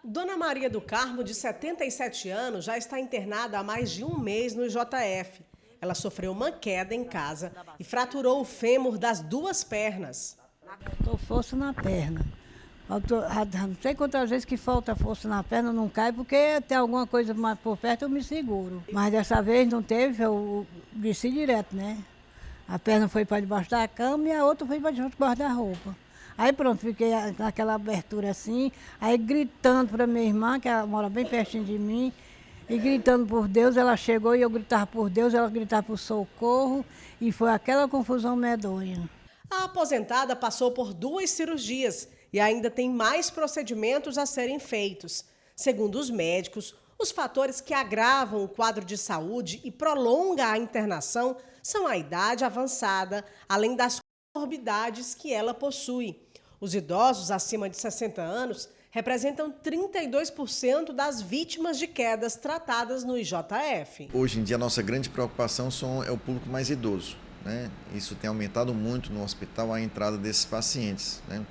Dona Maria do Carmo, de 77 anos, já está internada há mais de um mês no IJF. Ela sofreu uma queda em casa e fraturou o fêmur das duas pernas. Faltou força na perna. Não sei quantas vezes que falta força na perna, não cai, porque tem alguma coisa mais por perto eu me seguro. Mas dessa vez não teve, eu desci direto, né? A perna foi para debaixo da cama e a outra foi para debaixo do guarda-roupa. Aí pronto, fiquei naquela abertura assim, aí gritando para minha irmã, que ela mora bem pertinho de mim, e gritando por Deus. Ela chegou e eu gritava por Deus, ela gritava por socorro, e foi aquela confusão medonha. A aposentada passou por 2 cirurgias e ainda tem mais procedimentos a serem feitos. Segundo os médicos, os fatores que agravam o quadro de saúde e prolongam a internação são a idade avançada, além das comorbidades que ela possui. Os idosos acima de 60 anos representam 32% das vítimas de quedas tratadas no IJF. Hoje em dia, a nossa grande preocupação é o público mais idoso, né? Isso tem aumentado muito no hospital a entrada desses pacientes, né?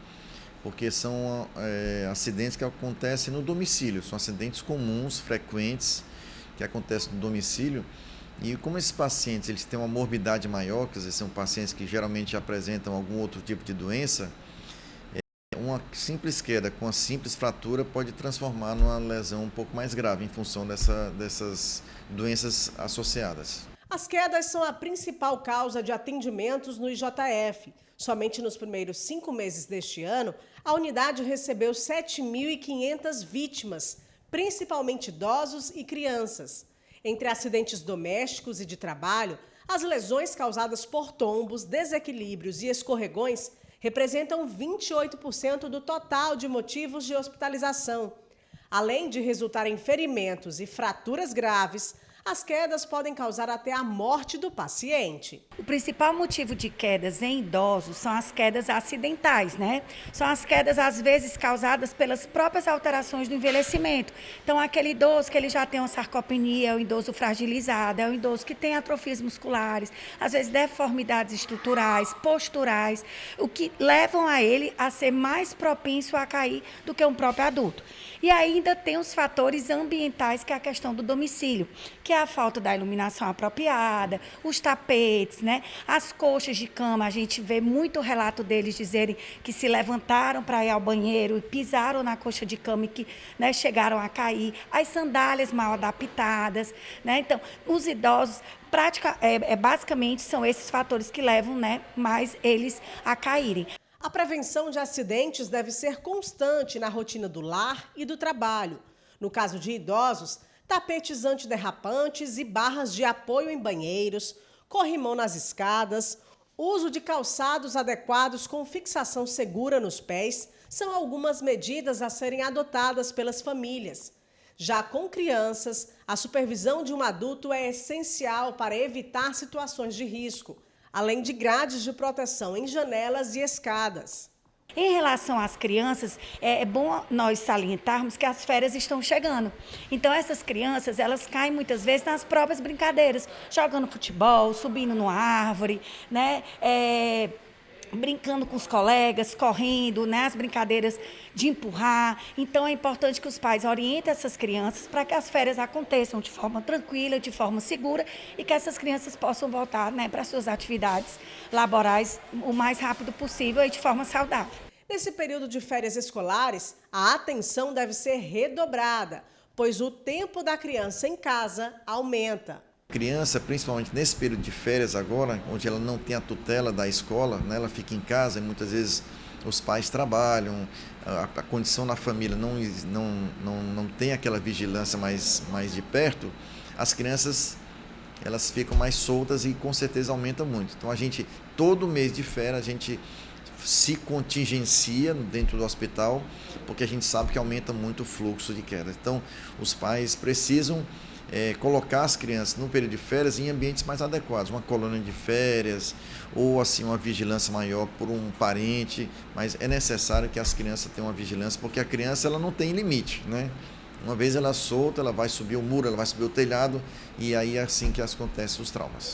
Porque são acidentes que acontecem no domicílio, são acidentes comuns, frequentes, que acontecem no domicílio. E como esses pacientes eles têm uma morbidade maior, quer dizer, são pacientes que geralmente apresentam algum outro tipo de doença, uma simples queda com uma simples fratura pode transformar numa lesão um pouco mais grave em função dessas doenças associadas. As quedas são a principal causa de atendimentos no IJF. Somente nos primeiros 5 meses deste ano, a unidade recebeu 7.500 vítimas, principalmente idosos e crianças. Entre acidentes domésticos e de trabalho, as lesões causadas por tombos, desequilíbrios e escorregões representam 28% do total de motivos de hospitalização. Além de resultar em ferimentos e fraturas graves, as quedas podem causar até a morte do paciente. O principal motivo de quedas em idosos são as quedas acidentais, né? São as quedas, às vezes, causadas pelas próprias alterações do envelhecimento. Então, aquele idoso que ele já tem uma sarcopenia, é um idoso fragilizado, é um idoso que tem atrofias musculares, às vezes deformidades estruturais, posturais, o que levam a ele a ser mais propenso a cair do que um próprio adulto. E ainda tem os fatores ambientais, que é a questão do domicílio, que é a falta da iluminação apropriada, os tapetes, né? As coxas de cama, a gente vê muito relato deles dizerem que se levantaram para ir ao banheiro e pisaram na coxa de cama e que, né, chegaram a cair. As sandálias mal adaptadas, né? Então, os idosos, basicamente, são esses fatores que levam, né, mais eles a caírem. A prevenção de acidentes deve ser constante na rotina do lar e do trabalho. No caso de idosos, tapetes antiderrapantes e barras de apoio em banheiros, corrimão nas escadas, uso de calçados adequados com fixação segura nos pés são algumas medidas a serem adotadas pelas famílias. Já com crianças, a supervisão de um adulto é essencial para evitar situações de risco, além de grades de proteção em janelas e escadas. Em relação às crianças, é bom nós salientarmos que as férias estão chegando. Então, essas crianças, elas caem muitas vezes nas próprias brincadeiras, jogando futebol, subindo numa árvore, né? Brincando com os colegas, correndo, né, as brincadeiras de empurrar. Então, é importante que os pais orientem essas crianças para que as férias aconteçam de forma tranquila, de forma segura e que essas crianças possam voltar, né, para suas atividades laborais o mais rápido possível e de forma saudável. Nesse período de férias escolares, a atenção deve ser redobrada, pois o tempo da criança em casa aumenta. Criança, principalmente nesse período de férias agora, onde ela não tem a tutela da escola, né, ela fica em casa e muitas vezes os pais trabalham, a condição na família não tem aquela vigilância mais de perto, as crianças elas ficam mais soltas e com certeza aumenta muito. Então a gente, todo mês de férias, a gente se contingencia dentro do hospital, porque a gente sabe que aumenta muito o fluxo de quedas. Então os pais precisam colocar as crianças no período de férias em ambientes mais adequados, uma colônia de férias ou assim uma vigilância maior por um parente, mas é necessário que as crianças tenham uma vigilância, porque a criança ela não tem limite, né? Uma vez ela solta, ela vai subir o muro, ela vai subir o telhado e aí é assim que acontecem os traumas.